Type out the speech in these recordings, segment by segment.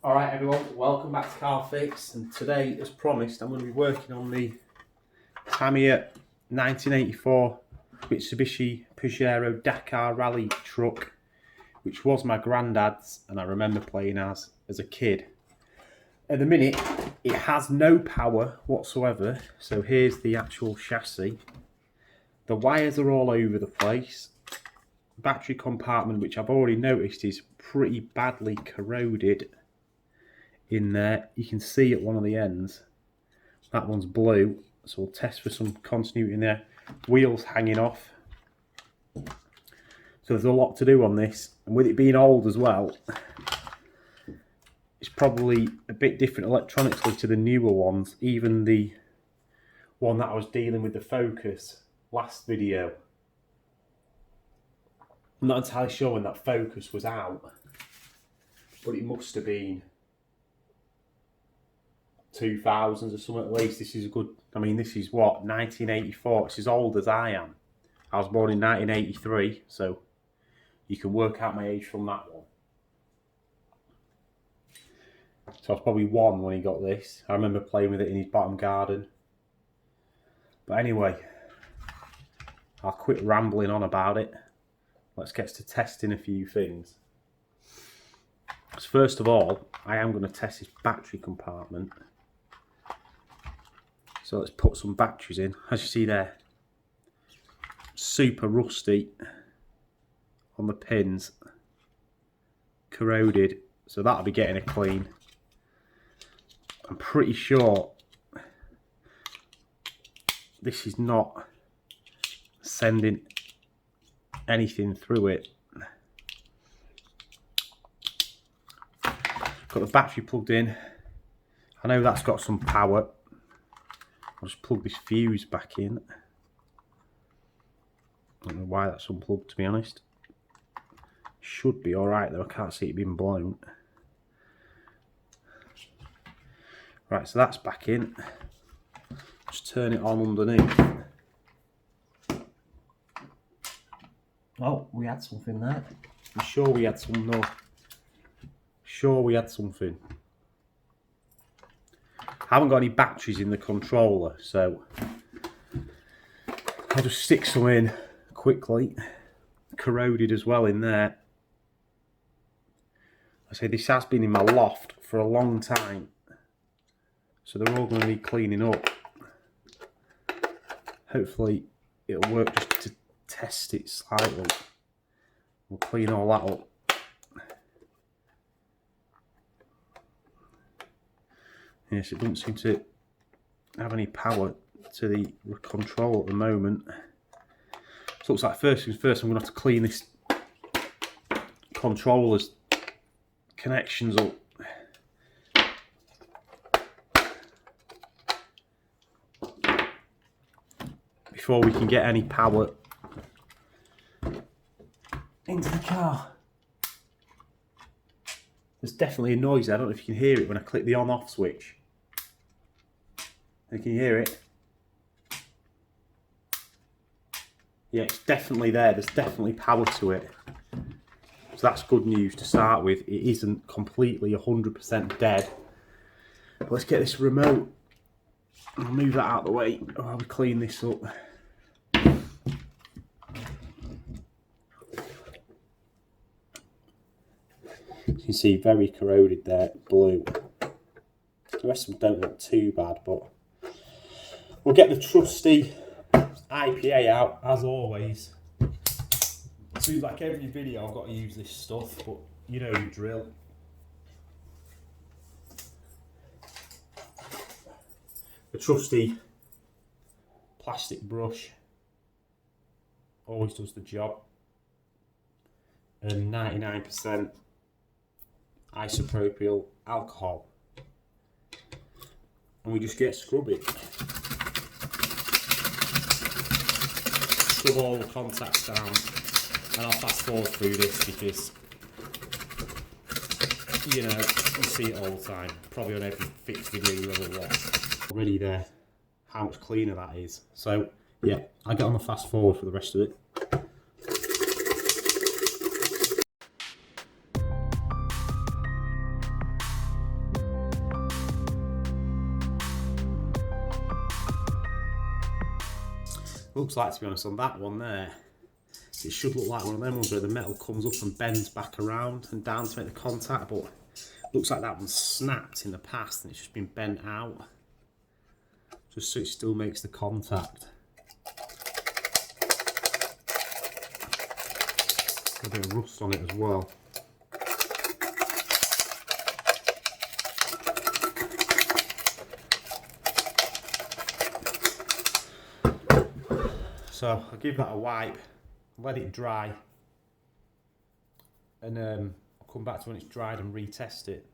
Alright everyone, welcome back to Car Fix, and today, as promised, I'm going to be working on the Tamiya 1984 Mitsubishi Pajero Dakar Rally truck, which was my granddad's and I remember playing as a kid. At the minute, it has no power whatsoever, so here's the actual chassis. The wires are all over the place. Battery compartment, which I've already noticed is pretty badly corroded in there. You can see at one of the ends that one's blue, so we'll test for some continuity in there. Wheels hanging off, so there's a lot to do on this, and with it being old as well, it's probably a bit different electronically to the newer ones. Even the one that I was dealing with, the Focus, last video, I'm not entirely sure when that Focus was out, but it must have been 2000s or something at least. This is a good, I mean, this is what, 1984. It's as old as I am. I was born in 1983, so you can work out my age from that one. So I was probably 1 when he got this. I remember playing with it in his bottom garden. But anyway, I'll quit rambling on about it. Let's get to testing a few things. So first of all, I am going to test this battery compartment. So let's put some batteries in. As you see there, super rusty on the pins, corroded, so that'll be getting a clean. I'm pretty sure this is not sending anything through it. Got the battery plugged in. I know that's got some power. I'll just plug this fuse back in. I don't know why that's unplugged, to be honest. Should be alright though, I can't see it being blown. Right, so that's back in. Just turn it on underneath. Oh, we had something there. I'm sure we had some, no. Sure we had something. I haven't got any batteries in the controller, so I'll just stick some in quickly. Corroded as well in there. I say this has been in my loft for a long time, so they're all going to need cleaning up. Hopefully it'll work just to test it slightly. We'll clean all that up. Yes, it doesn't seem to have any power to the control at the moment. So it looks like first things first, I'm going to have to clean this controller's connections up. Before we can get any power into the car. There's definitely a noise there. I don't know if you can hear it when I click the on-off switch. Can you hear it? Yeah, it's definitely there. There's definitely power to it. So that's good news to start with. It isn't completely 100% dead. But let's get this remote. I'll move that out of the way while we clean this up. You can see very corroded there, blue. The rest of them don't look too bad, but we'll get the trusty IPA out as always. It seems like every video I've got to use this stuff, but you know the drill. The trusty plastic brush always does the job, and 99% isopropyl alcohol, and we just get scrubbing. Scrub all the contacts down, and I'll fast forward through this because, you know, you see it all the time, probably on every fix video you ever watch. Already there, how much cleaner that is. So yeah, I'll get on the fast forward for the rest of it. Looks like, to be honest, on that one there, it should look like one of them ones where the metal comes up and bends back around and down to make the contact, but looks like that one's snapped in the past and it's just been bent out, just so it still makes the contact. A bit of rust on it as well. So I'll give that a wipe, let it dry, and I'll come back to when it's dried and retest it.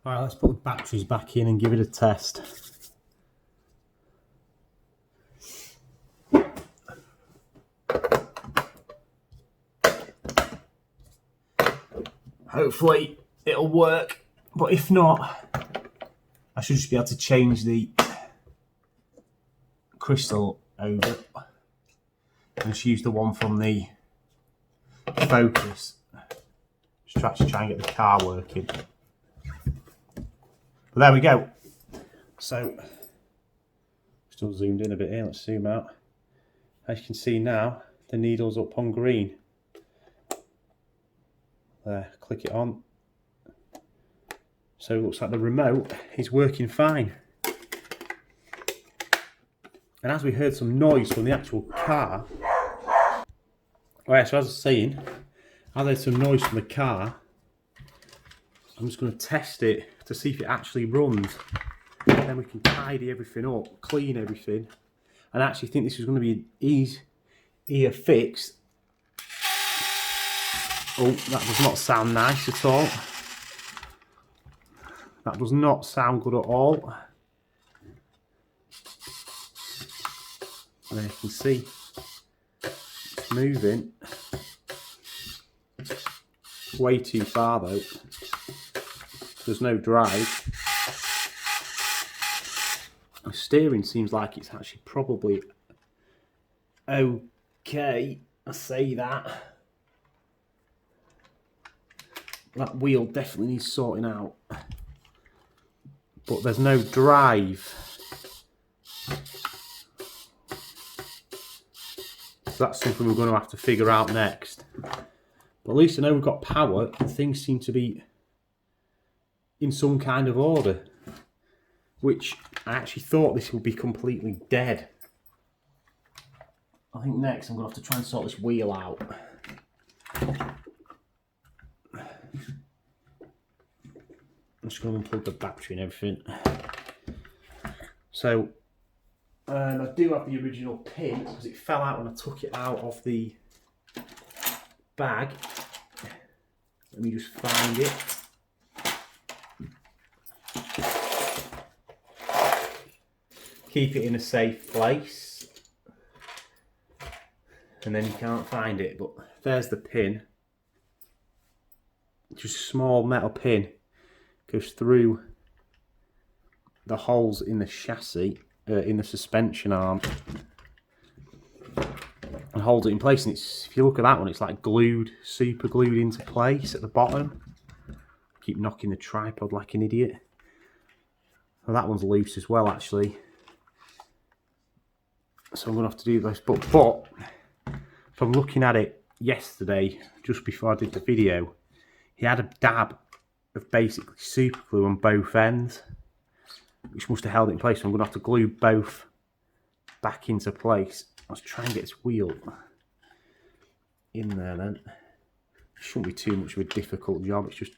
Alright, let's put the batteries back in and give it a test. Hopefully it'll work, but if not, I should just be able to change the crystal over and just use the one from the Focus just to actually try and get the car working. But there we go. So, still zoomed in a bit here, let's zoom out. As you can see now, the needle's up on green. There, click it on. So it looks like the remote is working fine. And as we heard some noise from the actual car, so as I was saying, I heard some noise from the car. I'm just going to test it to see if it actually runs. Then we can tidy everything up, clean everything. And I actually think this is going to be an easier fix. Oh, that does not sound nice at all. That does not sound good at all. And there you can see it's moving. Way too far though. There's no drive. The steering seems like it's actually probably okay. I say that. That wheel definitely needs sorting out. But there's no drive. So that's something we're going to have to figure out next. But at least I know we've got power and things seem to be in some kind of order. Which I actually thought this would be completely dead. I think next I'm going to have to try and sort this wheel out. I'm just going to unplug the battery and everything. So, I do have the original pin because it fell out when I took it out of the bag. Let me just find it. Keep it in a safe place. And then you can't find it, but there's the pin. Just a small metal pin. Goes through the holes in the chassis, in the suspension arm, and holds it in place. And it's, if you look at that one, it's like glued, super glued into place at the bottom. Keep knocking the tripod like an idiot. Well, that one's loose as well, actually. So I'm going to have to do this. But from looking at it yesterday, just before I did the video, he had a dab of basically super glue on both ends, which must have held it in place. So I'm going to have to glue both back into place. Let's try and get this wheel in there then. It shouldn't be too much of a difficult job. It's just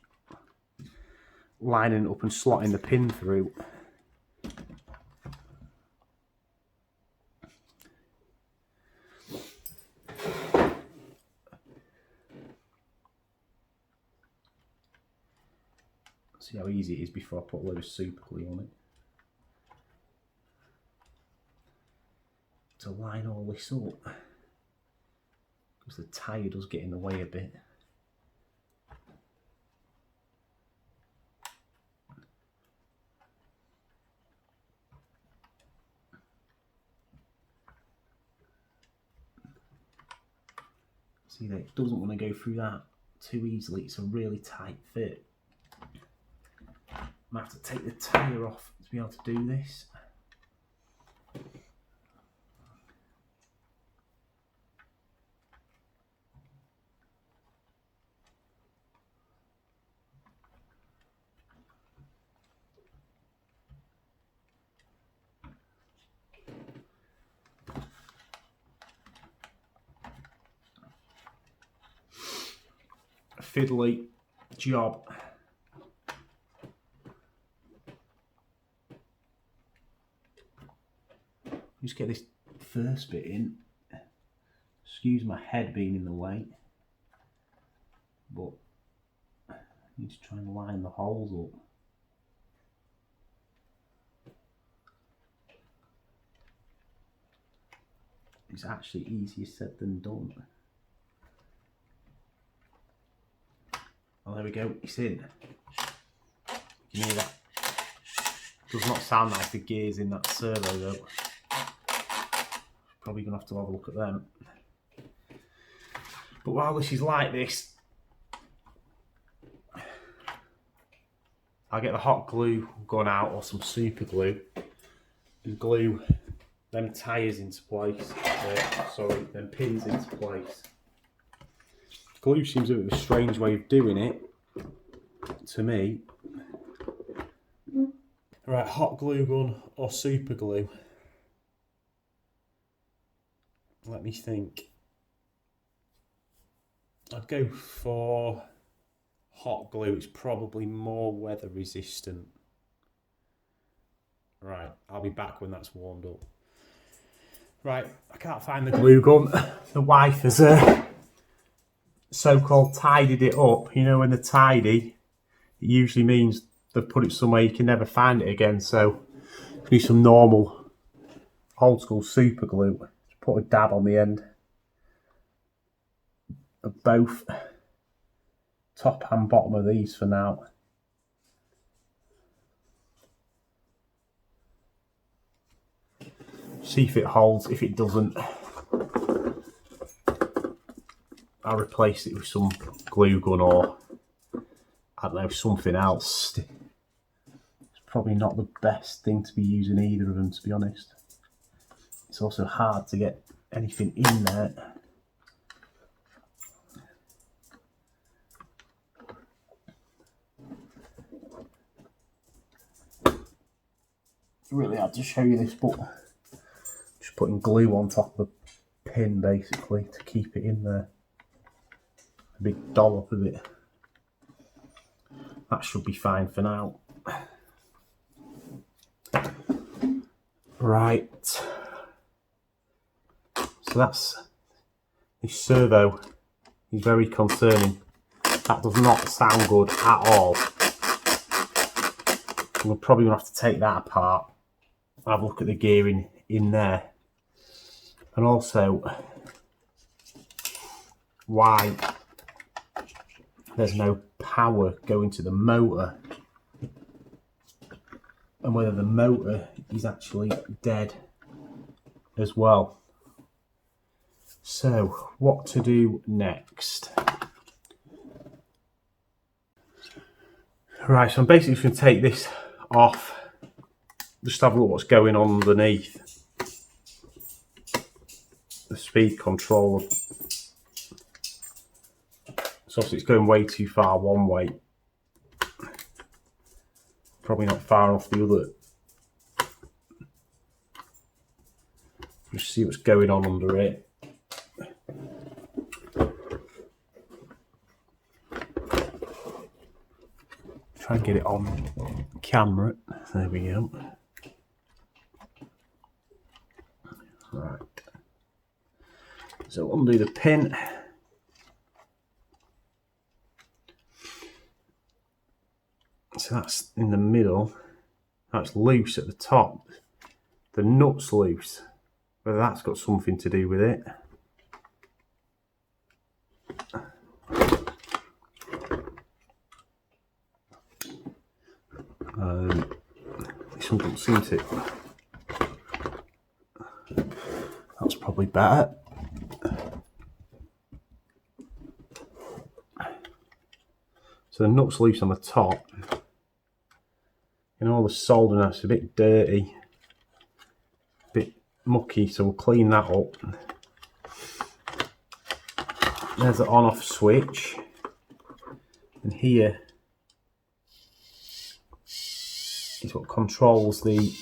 lining it up and slotting the pin through. See how easy it is before I put a load of super glue on it. To line all this up, because the tyre does get in the way a bit. See that it doesn't want to go through that too easily. It's a really tight fit. might have to take the tyre off to be able to do this. A fiddly job. Just get this first bit in. Excuse my head being in the way, but I need to try and line the holes up. It's actually easier said than done. Oh, there we go, it's in. You can hear that? Does not sound like the gears in that servo though. Probably gonna have to have a look at them. But while this is like this, I'll get the hot glue gun out or some super glue and glue them tyres into place. Them pins into place. Glue seems a bit of a strange way of doing it to me. Right, hot glue gun or super glue. Let me think. I'd go for hot glue. It's probably more weather resistant. Right, I'll be back when that's warmed up. Right, I can't find the glue gun. The wife has so-called tidied it up. You know, when they're tidy, it usually means they've put it somewhere you can never find it again. So, do some normal, old school super glue. Just put a dab on the end of both top and bottom of these for now. See if it holds. If it doesn't, I'll replace it with some glue gun or I don't know, something else. It's probably not the best thing to be using either of them, to be honest. It's also hard to get anything in there. Really hard to show you this, but just putting glue on top of the pin basically to keep it in there. A big dollop of it. That should be fine for now. Right. So that's this servo is very concerning. That does not sound good at all. We're probably gonna have to take that apart. Have a look at the gearing in there, and also why there's no power going to the motor, and whether the motor is actually dead as well. So what to do next? Right, so I'm basically just going to take this off, just have a look what's going on underneath the speed controller. So obviously it's going way too far one way, probably not far enough the other. Just see what's going on under it. Try and get it on camera. There we go. Right. So undo the pin. So that's in the middle. That's loose at the top. The nut's loose. Whether that's got something to do with it. This one doesn't seem to. That's probably better. So the nut's loose on the top. And all the soldering that's a bit dirty, a bit mucky, so we'll clean that up. There's the on-off switch. And here is what controls the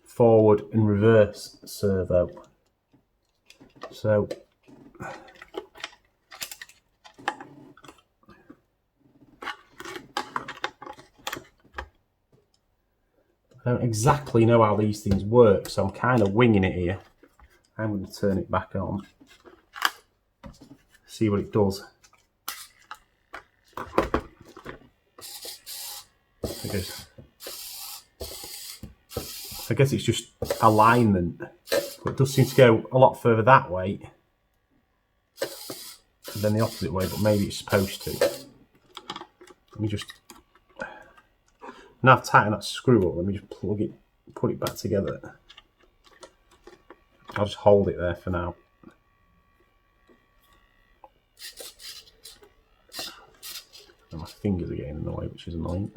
forward and reverse servo. So I don't exactly know how these things work, so I'm kind of winging it here. I'm going to turn it back on, see what it does. I guess it's just alignment, but it does seem to go a lot further that way than the opposite way, but maybe it's supposed to. Let me just, now I've tightened that screw up, let me just plug it, put it back together. I'll just hold it there for now. And my fingers are getting in the way, which is annoying.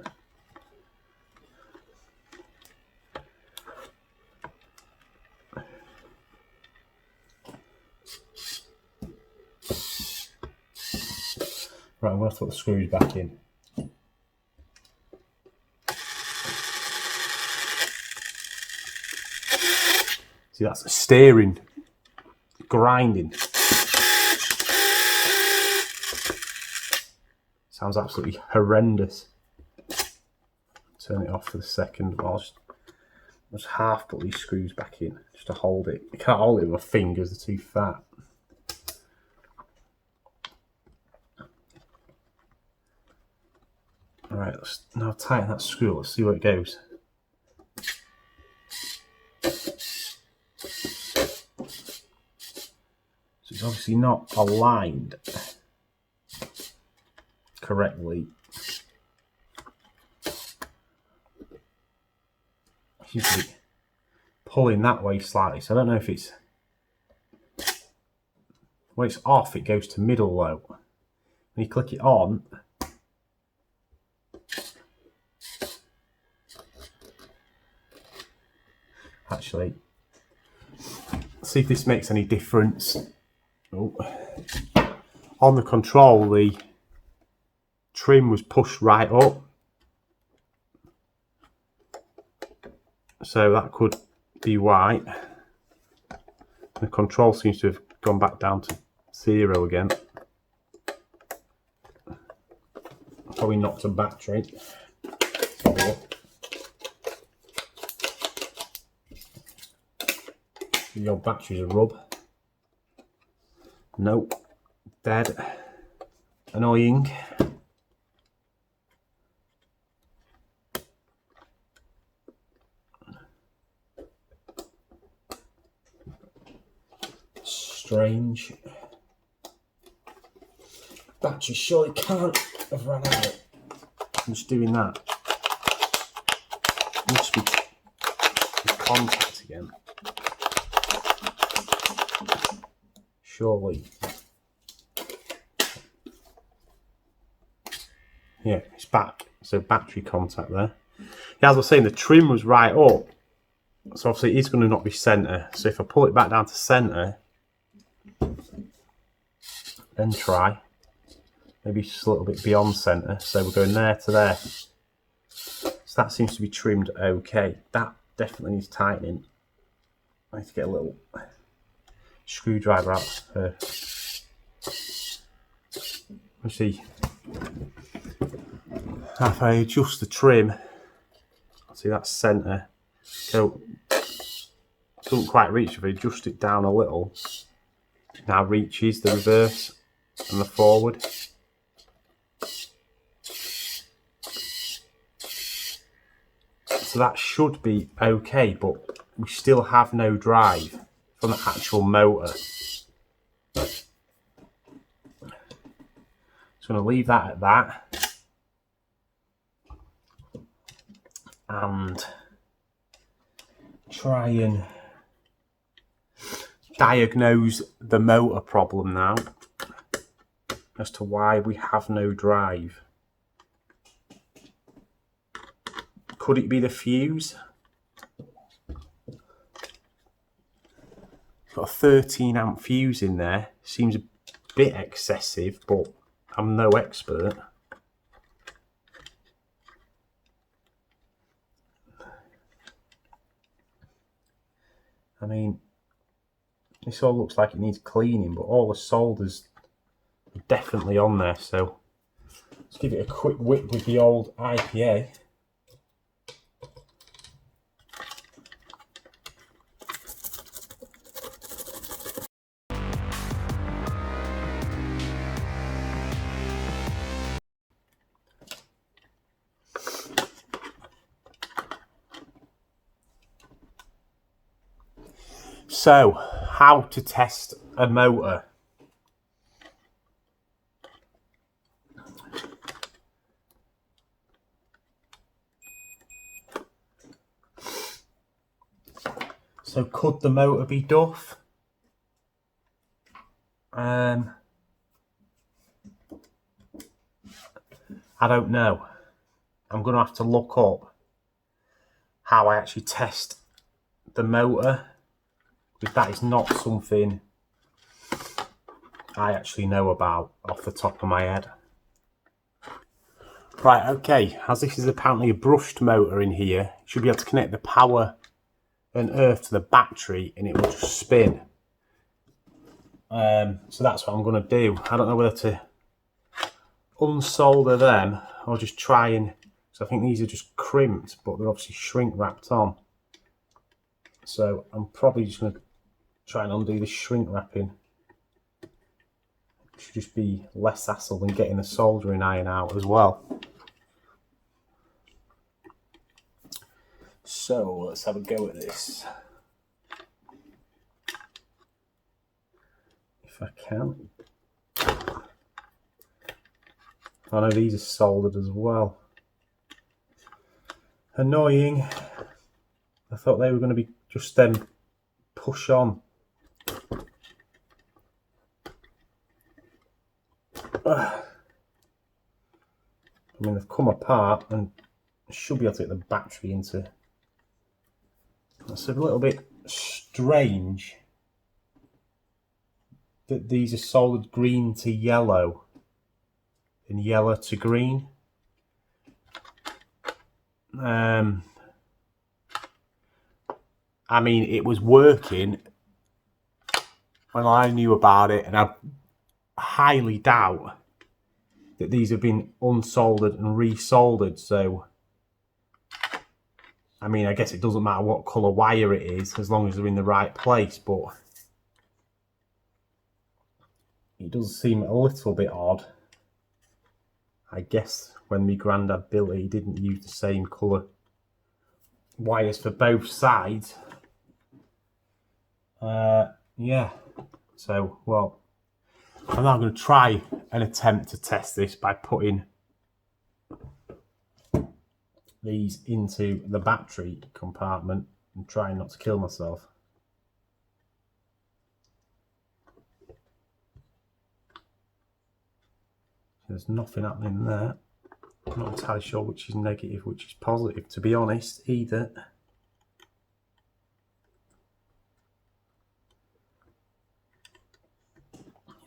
Right, I'm going to have to put the screws back in. See, that's steering, grinding. Sounds absolutely horrendous. Turn it off for the second. I'll just half put these screws back in just to hold it. You can't hold it with my fingers, they're too fat. Alright, let's now tighten that screw. Let's see where it goes. So it's obviously not aligned correctly. Seems to be pulling that way slightly, so I don't know if it's, when it's off it goes to middle low. When you click it on, actually, let's see if this makes any difference. Oh. On the control, the trim was pushed right up, so that could be why. The control seems to have gone back down to 0 again. Probably knocked a battery. Let's have a look. Your battery's a rub. Nope. Dead. Annoying. Strange. Battery surely can't have run out. I'm just doing that. It must be in contact again. Surely. Yeah, it's back. So battery contact there. Yeah, as I was saying, the trim was right up. So obviously it's going to not be centre. So if I pull it back down to centre, then try. Maybe just a little bit beyond centre. So we're going there to there. So that seems to be trimmed okay. That definitely needs tightening. I need to get a little screwdriver out. Let's see. If I adjust the trim, see that's centre. So couldn't quite reach. If I adjust it down a little, now reaches the reverse and the forward. So that should be okay, but we still have no drive from the actual motor. Just going to leave that at that. And try and diagnose the motor problem now. as to why we have no drive. Could it be the fuse? Got a 13 amp fuse in there. Seems a bit excessive, but I'm no expert. I mean, this all looks like it needs cleaning, but all the solder's definitely on there, so let's give it a quick whip with the old IPA. So, how to test a motor. So, could the motor be duff? I don't know. I'm going to have to look up how I actually test the motor, because that is not something I actually know about off the top of my head. Right, okay, as this is apparently a brushed motor in here, you should be able to connect the power and earth to the battery and it will just spin. So that's what I'm going to do. I don't know whether to unsolder them or just try and, so I think these are just crimped, but they're obviously shrink wrapped on. So I'm probably just going to try and undo the shrink wrapping. It should just be less hassle than getting the soldering iron out as well. So let's have a go at this. If I can. I know these are soldered as well. Annoying. I thought they were going to be just them push on. I mean, they've come apart and I should be able to get the battery into. It's a little bit strange that these are soldered green to yellow and yellow to green. I mean, it was working when I knew about it, and I highly doubt that these have been unsoldered and resoldered. So, I mean, I guess it doesn't matter what colour wire it is as long as they're in the right place, but it does seem a little bit odd. I guess when my granddad built it, he didn't use the same colour wires for both sides. Yeah, so, well, I'm now going to try and attempt to test this by putting these into the battery compartment and trying not to kill myself. There's nothing happening there. I'm not entirely sure which is negative, which is positive, to be honest, either.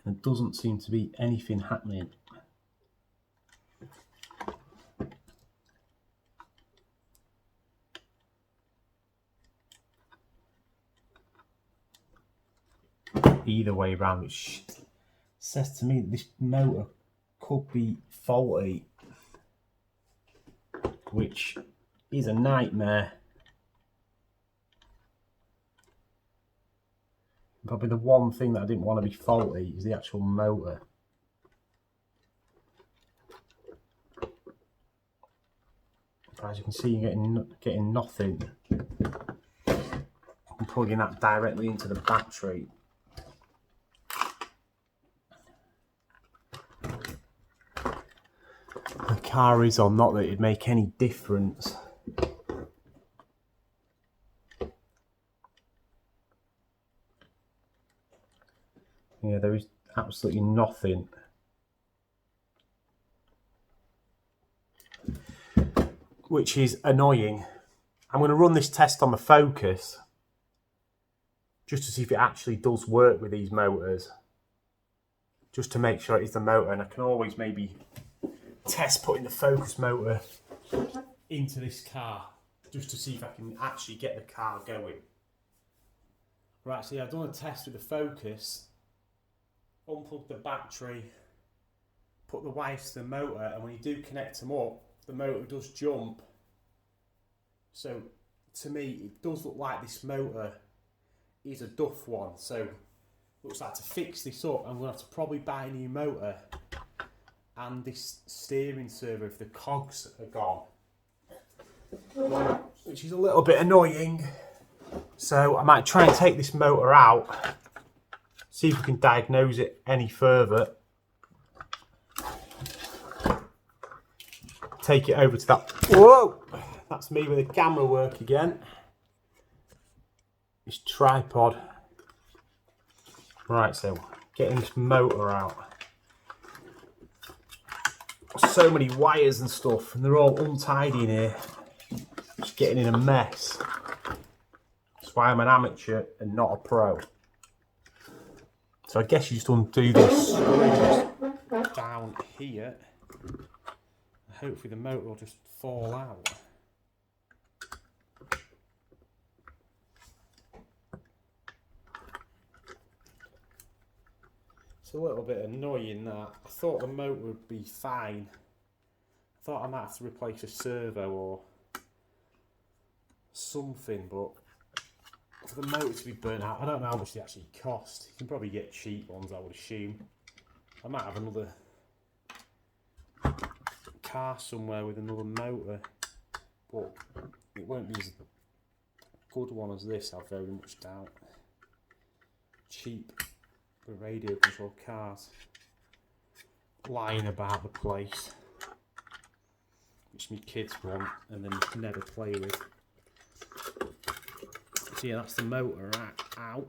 There doesn't seem to be anything happening. Either way around, which says to me that this motor could be faulty, which is a nightmare. Probably the one thing that I didn't want to be faulty is the actual motor. As you can see, you're getting nothing. I'm plugging that directly into the battery. The car is on, not that it'd make any difference. Yeah, there is absolutely nothing which is annoying. I'm going to run this test on the Focus just to see if it actually does work with these motors, just to make sure it is the motor. And I can always maybe test putting the Focus motor into this car just to see if I can actually get the car going. Right, so yeah, I've done a test with the Focus, unplugged the battery, put the wires to the motor, and when you do connect them up, the motor does jump. So to me, it does look like this motor is a duff one. So looks like to fix this up, I'm going to have to probably buy a new motor and this steering servo if the cogs are gone, which is a little bit annoying. So I might try and take this motor out, see if we can diagnose it any further. Take it over to that. Whoa! That's me with the camera work again. This tripod. Right, so getting this motor out. So many wires and stuff, and they're all untidy in here. Just getting in a mess. That's why I'm an amateur and not a pro. So I guess you just undo this down here. Hopefully the motor will just fall out. It's a little bit annoying that. I thought the motor would be fine. I thought I might have to replace a servo or something, but for the motor to be burnt out, I don't know how much they actually cost. You can probably get cheap ones, I would assume. I might have another car somewhere with another motor, but it won't be as good one as this, I very much doubt. Cheap for radio controlled cars lying about the place, which my kids want and then never play with. So yeah, that's the motor out.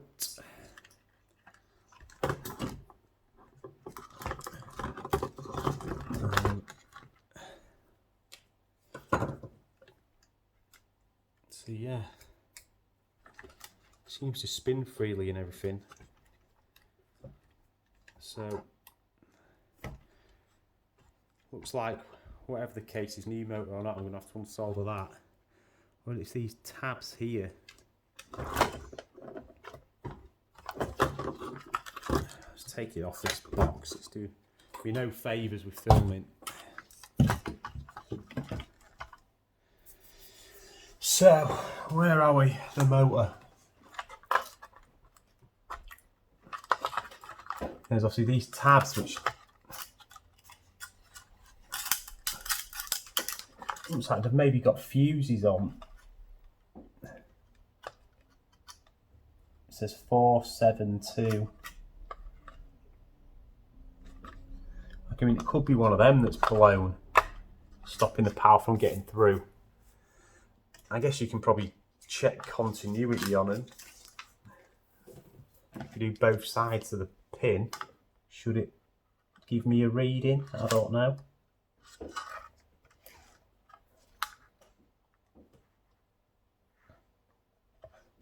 So yeah, seems to spin freely and everything. So looks like whatever the case is, new motor or not, I'm going to have to unsolder that. Well, it's these tabs here. Let's take it off this box. It's doing me no favours with filming. So, where are we? The motor. There's obviously these tabs which looks like they've maybe got fuses on. It says 472. I mean, it could be one of them that's blown, stopping the power from getting through. I guess you can probably check continuity on them. If you do both sides of the pin, should it give me a reading? I don't know.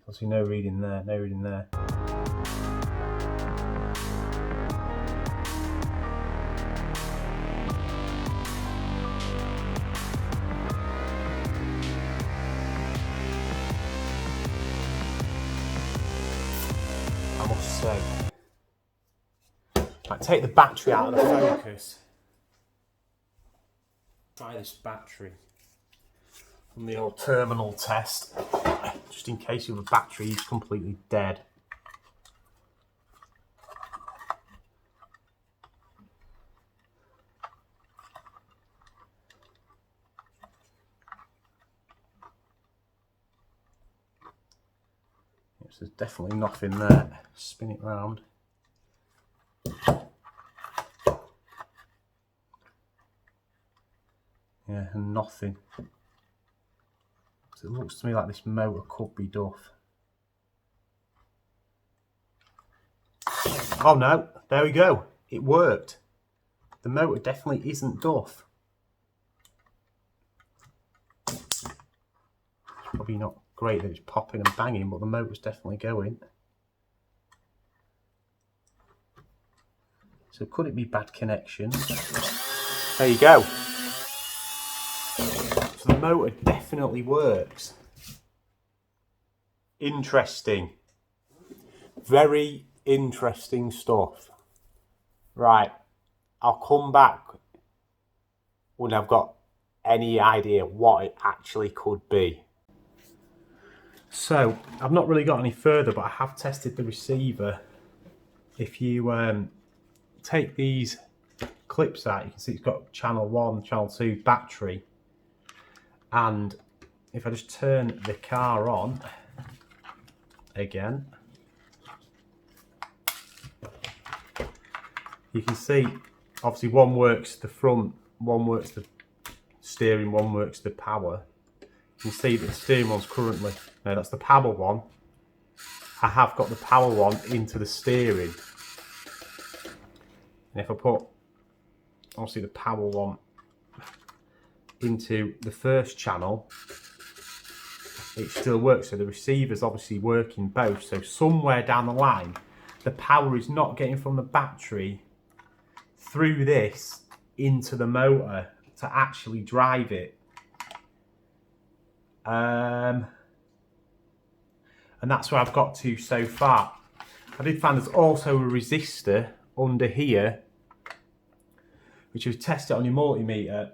Obviously no reading there, no reading there. I must say, I take the battery out of the Focus. Try this battery from the old terminal test, just in case your battery is completely dead. Yes, there's definitely nothing there. Spin it round. Yeah, and nothing. So it looks to me like this motor could be duff. Oh no, there we go. It worked. The motor definitely isn't duff. Probably not great that it's popping and banging, but the motor's definitely going. So could it be bad connection? There you go. So the motor definitely works. Interesting. Very interesting stuff. Right, I'll come back when I've got any idea what it actually could be. So, I've not really got any further, but I have tested the receiver. If you take these clips out, you can see it's got channel 1, channel 2 battery. And if I just turn the car on again, you can see obviously one works the front, one works the steering, one works the power. You can see that the steering one's currently, no, that's the power one. I have got the power one into the steering. And if I put obviously the power one into the first channel, it still works. So the receiver's obviously working both. So somewhere down the line, the power is not getting from the battery through this into the motor to actually drive it. And that's where I've got to so far. I did find there's also a resistor under here, which you've tested on your multimeter.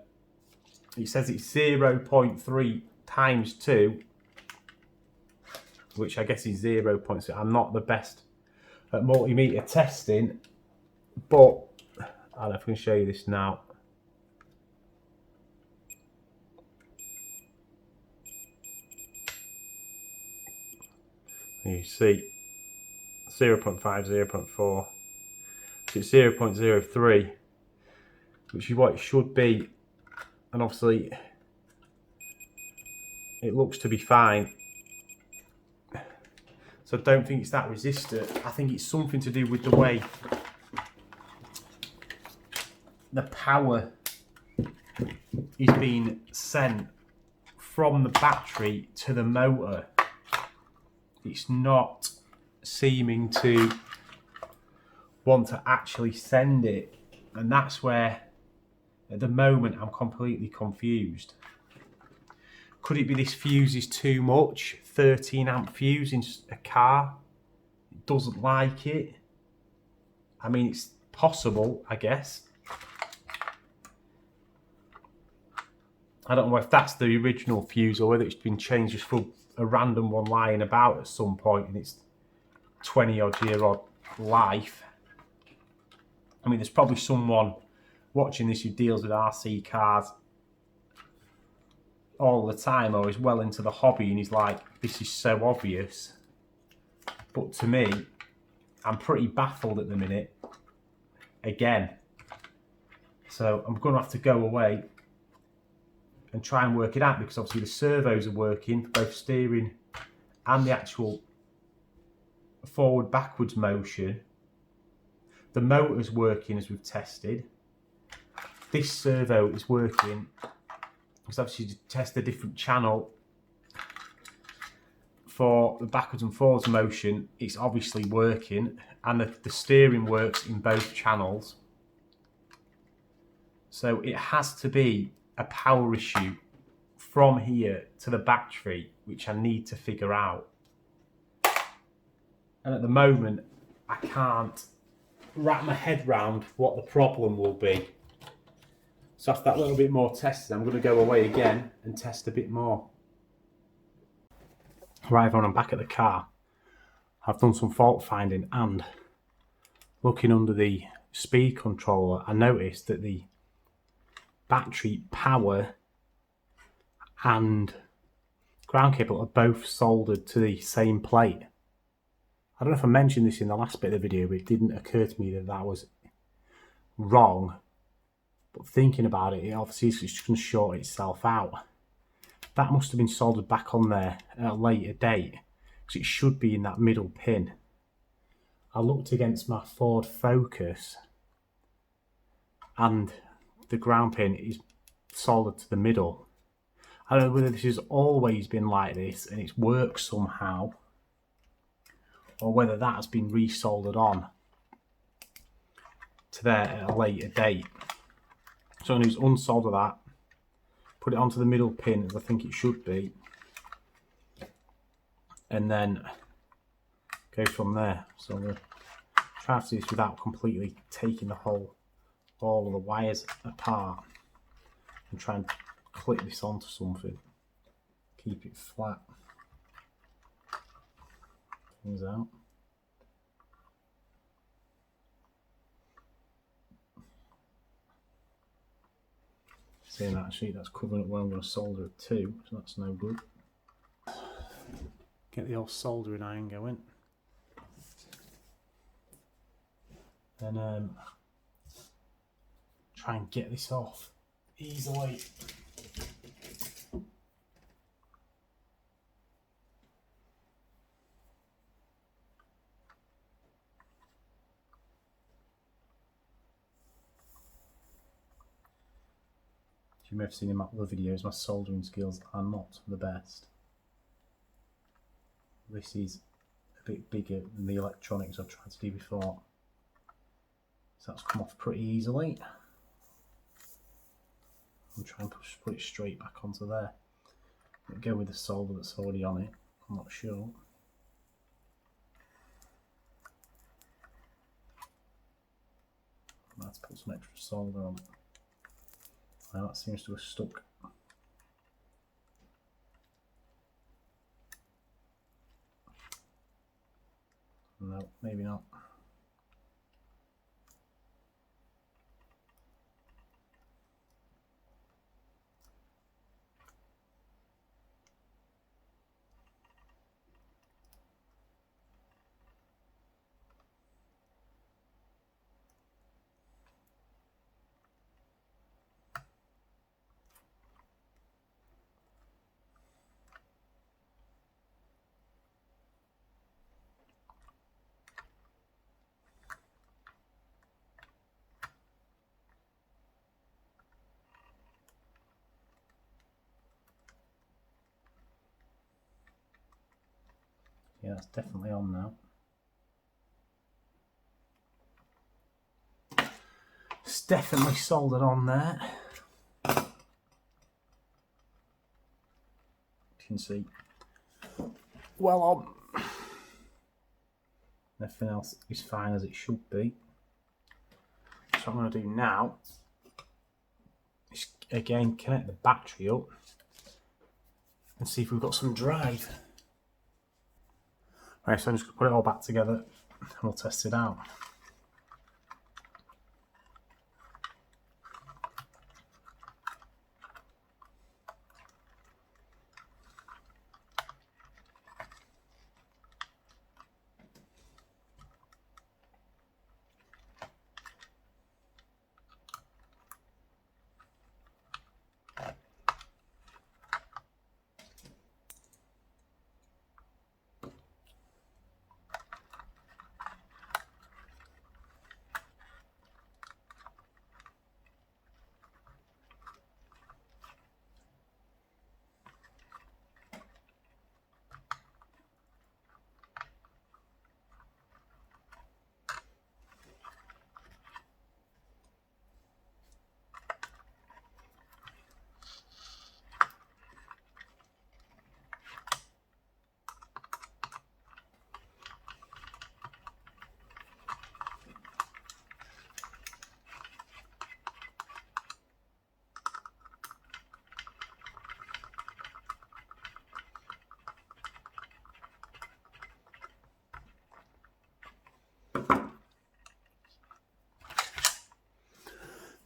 It says it's 0.3 times 2, which I guess is 0.6. I'm not the best at multimeter testing, but I don't know if I can show you this now. You see 0.5, 0.4, so it's 0.03, which is what it should be, and obviously it looks to be fine. So I don't think it's that resistor. I think it's something to do with the way the power is being sent from the battery to the motor. It's not seeming to want to actually send it, and that's where at the moment I'm completely confused. Could it be this fuse is too much? 13 amp fuse in a car, it doesn't like it. I mean, it's possible, I guess. I don't know if that's the original fuse or whether it's been changed just for a random one lying about at some point in its 20 odd year odd life. I mean, there's probably someone watching this who deals with RC cars all the time or is well into the hobby and he's like, this is so obvious. But to me, I'm pretty baffled at the minute again. So I'm going to have to go away and try and work it out, because obviously the servos are working for both steering and the actual forward backwards motion. The motor's working as we've tested. This servo is working because obviously to test a different channel for the backwards and forwards motion, it's obviously working, and the steering works in both channels. So it has to be a power issue from here to the battery, which I need to figure out. And at the moment, I can't wrap my head round what the problem will be. So after that little bit more testing, I'm going to go away again and test a bit more. Right, everyone, I'm back at the car. I've done some fault finding, and looking under the speed controller, I noticed that the battery power and ground cable are both soldered to the same plate. I don't know if I mentioned this in the last bit of the video, but it didn't occur to me that that was wrong. But thinking about it, it obviously is just going to short itself out. That must have been soldered back on there at a later date, because it should be in that middle pin. I looked against my Ford Focus and the ground pin is soldered to the middle. I don't know whether this has always been like this and it's worked somehow, or whether that has been resoldered on to there at a later date. So I'm going to unsolder that, put it onto the middle pin as I think it should be, and then go from there. So I'm going to try to do this without completely taking all of the wires apart, and try and clip this onto something, keep it flat. Things out. Seeing that sheet, that's covering up where I'm going to solder it to, so that's no good. Get the old soldering iron going. And try and get this off easily. You may have seen in my other videos, my soldering skills are not the best. This is a bit bigger than the electronics I've tried to do before. So that's come off pretty easily. I'm trying to put it straight back onto there. I'll go with the solder that's already on it, I'm not sure. I have to put some extra solder on it. Now that seems to have stuck. No, maybe not. Yeah, that's definitely on now. It's definitely soldered on there. You can see well on. Everything else is fine as it should be. So what I'm going to do now is again connect the battery up and see if we've got some drive. Right, so I'm just going to put it all back together and we'll test it out.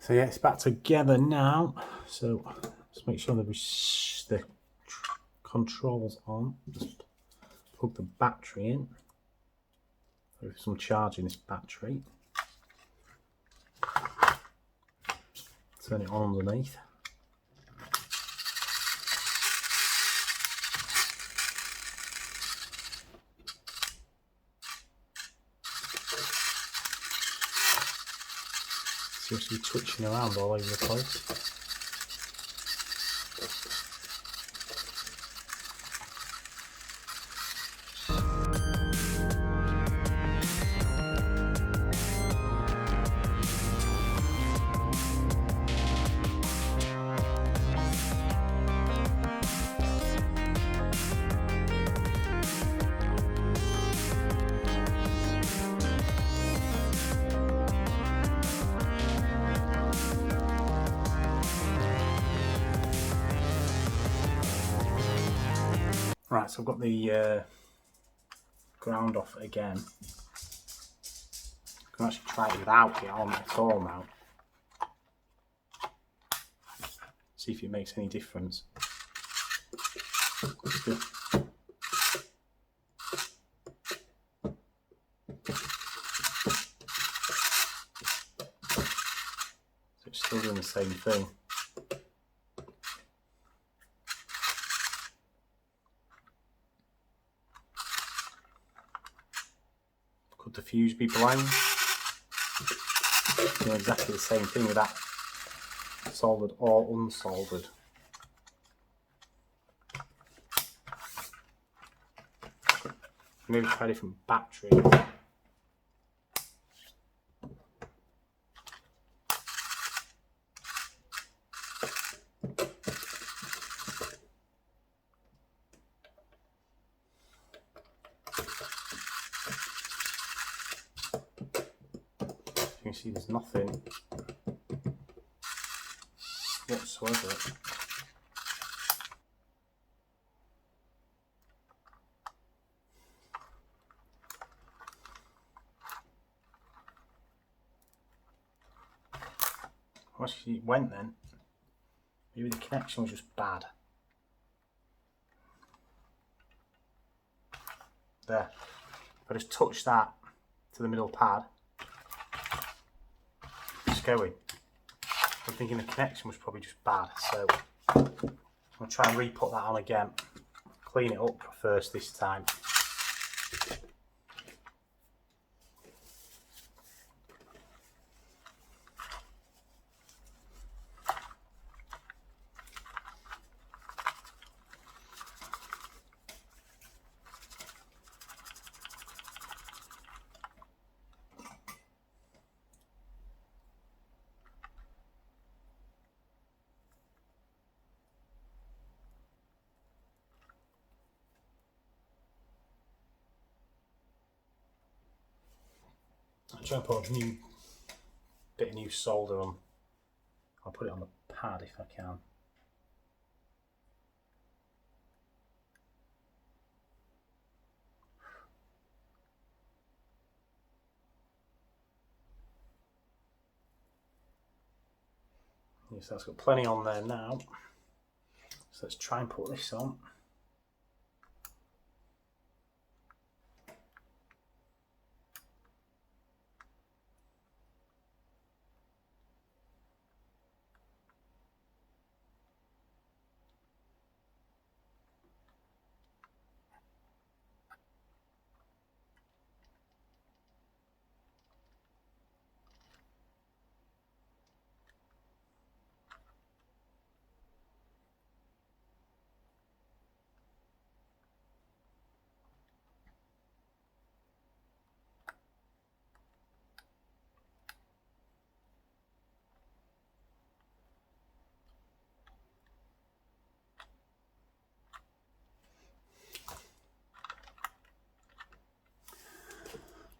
So yeah, it's back together now. So let's make sure that the controls on. Just plug the battery in. There's some charge in this battery. Turn it on underneath. Seems to be twitching around all over the place. Right, so I've got the ground off it again. I can actually try it without it on at all now. See if it makes any difference. So it's still doing the same thing. Could the fuse be blown? Doing exactly the same thing with that soldered or unsoldered. Maybe try a different battery. You can see there's nothing whatsoever. Actually, it went then. Maybe the connection was just bad. There. If I just touch that to the middle pad, it's going. I'm thinking the connection was probably just bad, so I'm going to try and re-put that on again. Clean it up first this time. I'll try and put a new bit of new solder on. I'll put it on the pad if I can. Yes, that's got plenty on there now. So let's try and put this on.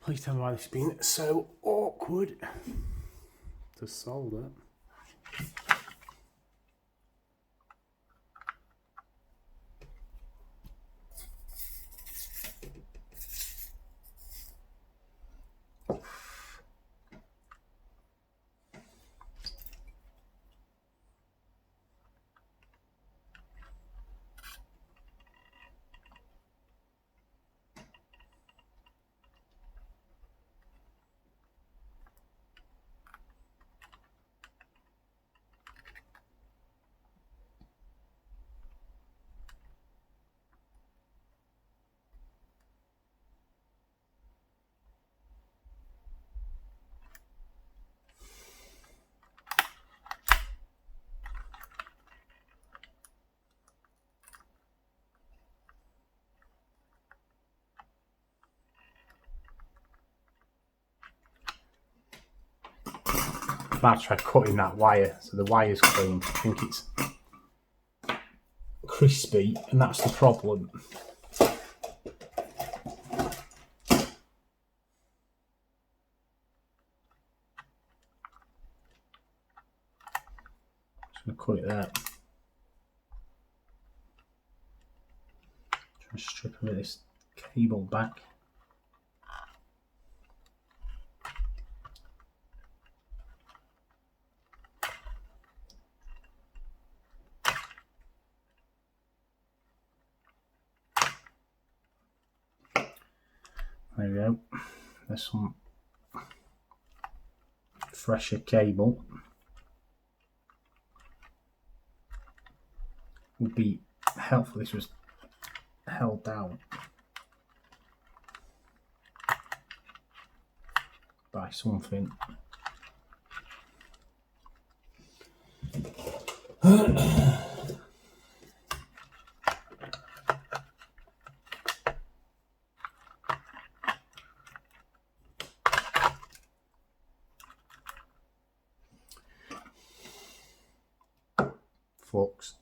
Please tell me why this has been so awkward to solder. I might try cutting that wire so the wire's clean. I think it's crispy and that's the problem. Just going to cut it there. and strip a bit of this cable back. There we go. There's some fresher cable. Would be helpful if this was held down by something. Flux.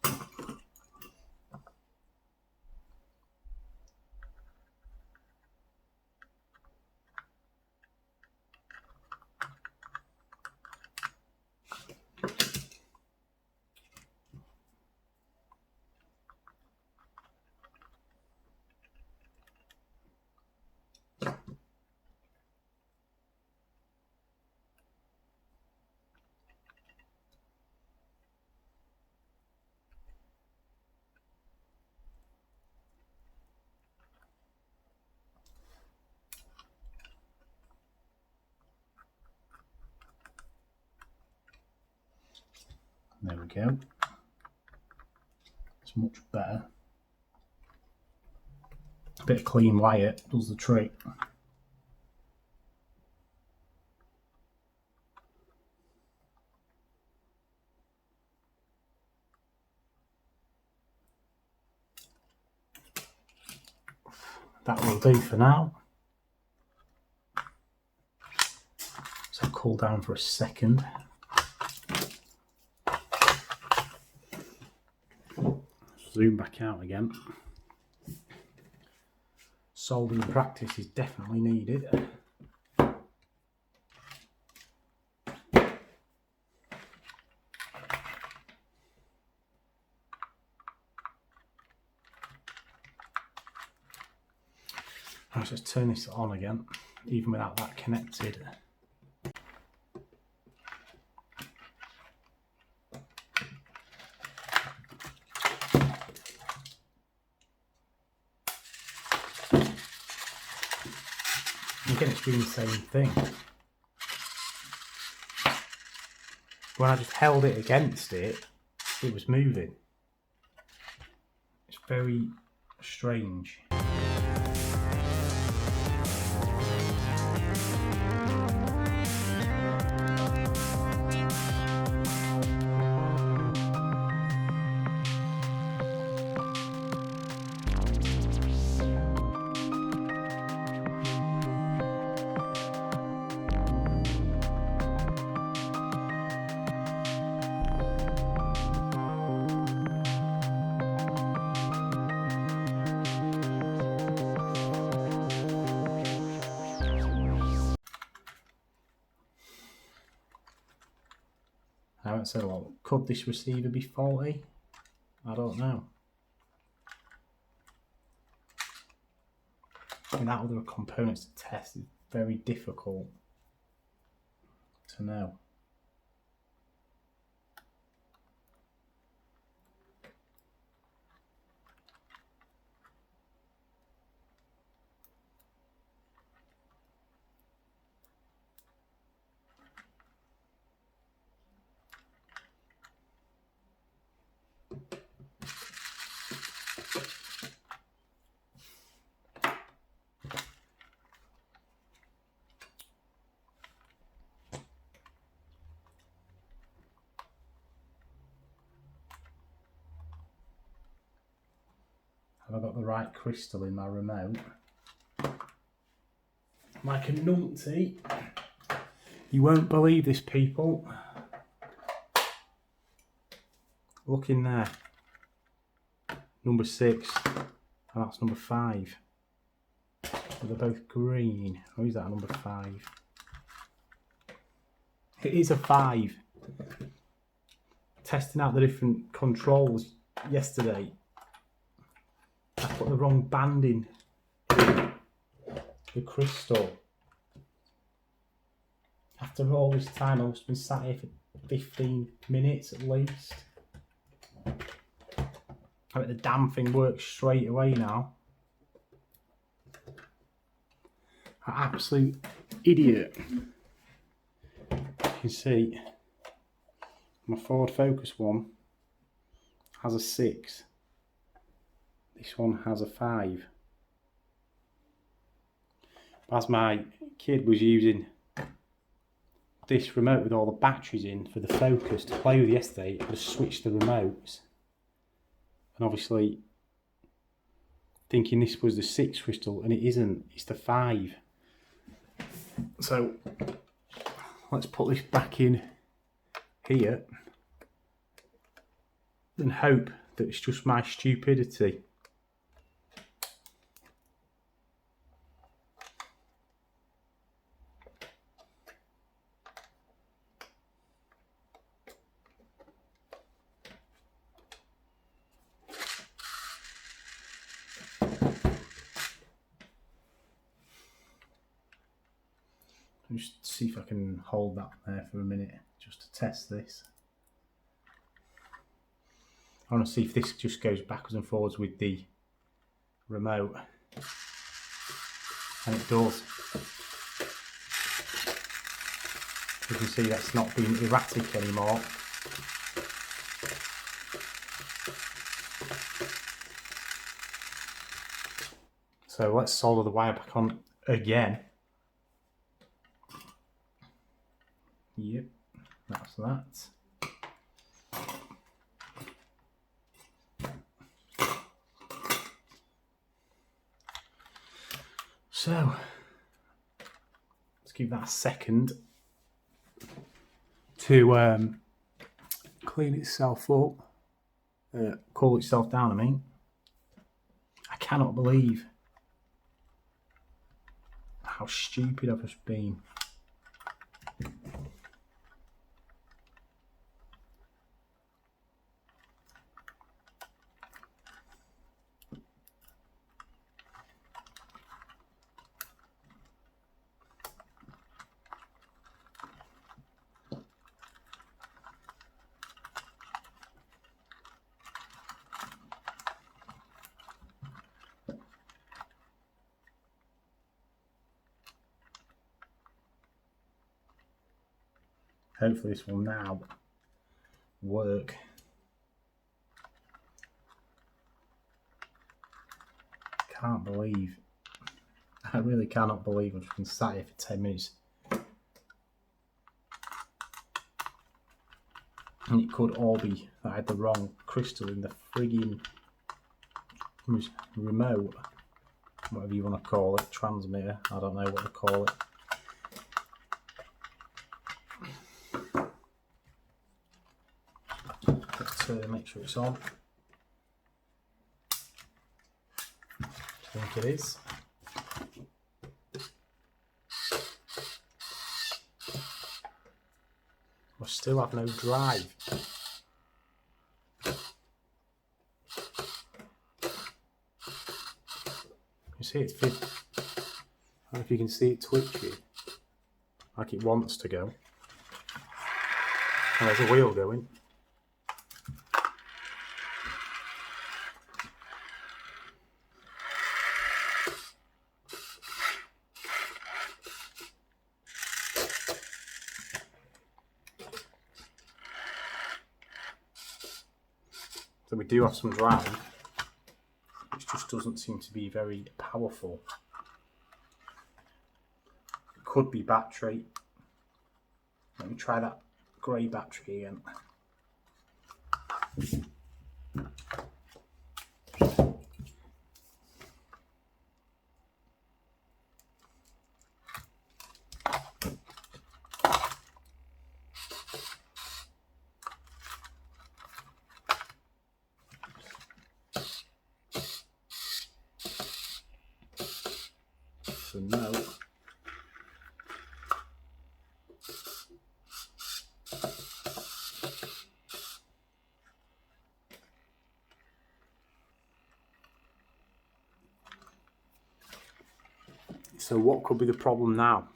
There we go. It's much better. A bit of clean wire does the trick. That will do for now. So cool down for a second. Zoom back out again. Soldering practice is definitely needed. Let's just turn this on again, even without that connected. Again, it's doing the same thing. When I just held it against it, it was moving. It's very strange. I haven't said a lot. Could this receiver be faulty? I don't know. Without other components to test, it's very difficult to know. Have I got the right crystal in my remote? Like a numpty. You won't believe this, people. Look in there. Number 6. And that's number 5. They're both green. Or is that number 5? It is a 5. Testing out the different controls yesterday. I put the wrong band in the crystal. After all this time, I must have been sat here for 15 minutes at least. I bet the damn thing works straight away now. An absolute idiot. You can see my Ford Focus one has a 6. This one has a 5. As my kid was using this remote with all the batteries in for the Focus to play with yesterday, I just switched the remotes. And obviously thinking this was the 6 crystal, and it isn't, it's the 5. So let's put this back in here and hope that it's just my stupidity. Just see if I can hold that there for a minute just to test this. I want to see if this just goes backwards and forwards with the remote, and it does. You can see that's not being erratic anymore. So let's solder the wire back on again. Yep, that's that. So let's give that a second to clean itself up, cool itself down. I mean, I cannot believe how stupid I've just been. Hopefully this will now work. Can't believe, I really cannot believe I've been sat here for 10 minutes. And it could all be that I had the wrong crystal in the frigging remote, whatever you want to call it, transmitter, I don't know what to call it. Make sure it's on. I think it is. I still have no drive. You see it's fit. I don't know if you can see it twitching, like it wants to go. And there's a wheel going. So we do have some drive, which just doesn't seem to be very powerful. It could be battery. Let me try that grey battery again. So no. So what could be the problem now?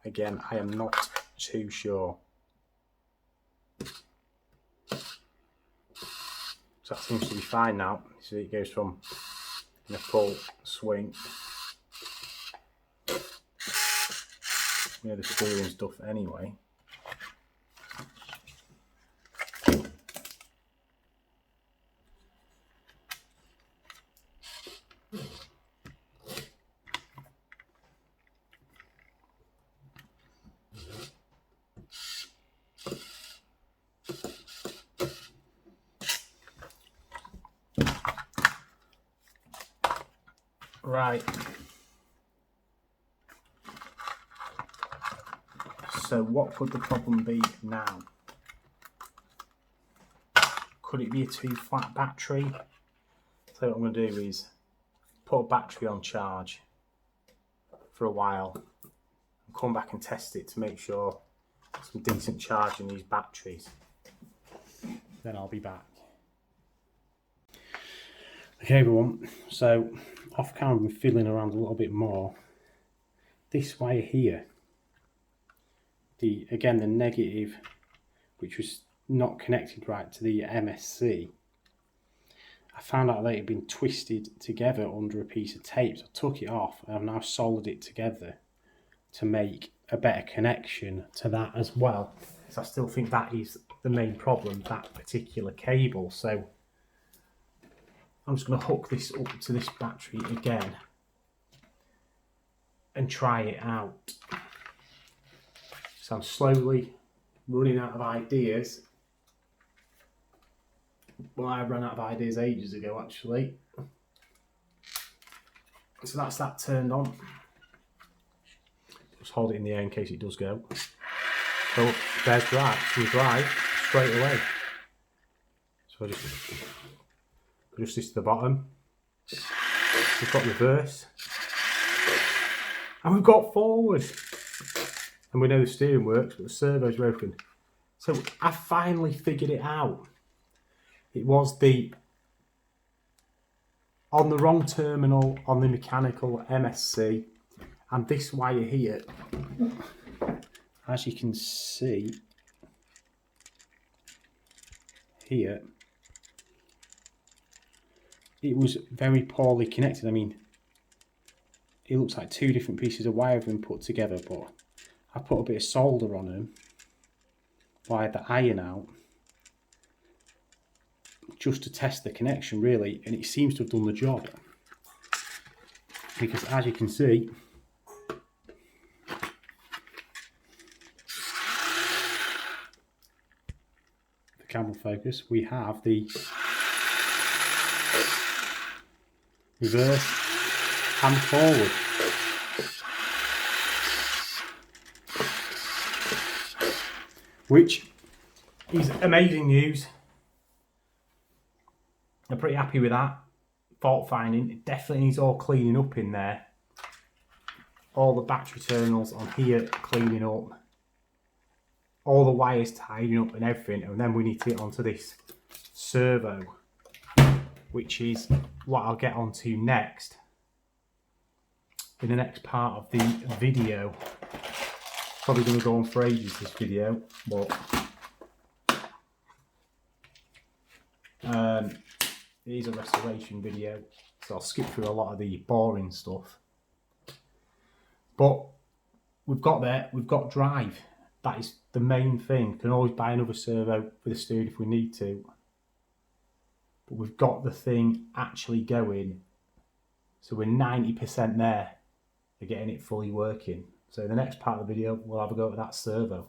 Again, I am not too sure. So that seems to be fine now. See, it goes from in a full swing. You know the steering stuff anyway. Right. So what could the problem be now? Could it be a too flat battery? So what I'm going to do is put a battery on charge for a while and come back and test it to make sure some decent charge in these batteries. Then I'll be back. Okay everyone, so off camera I've been fiddling around a little bit more. This wire here, the negative, which was not connected right to the MSC, I found out that it had been twisted together under a piece of tape. So I took it off and I've now soldered it together to make a better connection to that as well. So I still think that is the main problem, that particular cable. So I'm just going to hook this up to this battery again and try it out. So I'm slowly running out of ideas. Well, I ran out of ideas ages ago actually. So that's that turned on. Just hold it in the air in case it does go. So there's drive, she was right straight away. So I just adjust this to the bottom. We've got reverse. And we've got forward. And we know the steering works, but the servo's broken. So I finally figured it out. It was on the wrong terminal on the mechanical MSC, and this wire here, as you can see here, it was very poorly connected. I mean, it looks like two different pieces of wire have been put together, but I put a bit of solder on them, wired the iron out, just to test the connection really, and it seems to have done the job. Because as you can see, the camera focus, we have the reverse and forward. Which is amazing news. I'm pretty happy with that. Fault finding, it definitely needs all cleaning up in there. All the battery terminals on here cleaning up. All the wires tidying up and everything, and then we need to get onto this servo, which is what I'll get onto next in the next part of the video. Probably going to go on for ages this video, but it is a restoration video, so I'll skip through a lot of the boring stuff. But we've got there, we've got drive. That is the main thing. We can always buy another servo for the steering if we need to. But we've got the thing actually going. So we're 90% there to getting it fully working. So in the next part of the video, we'll have a go at that servo.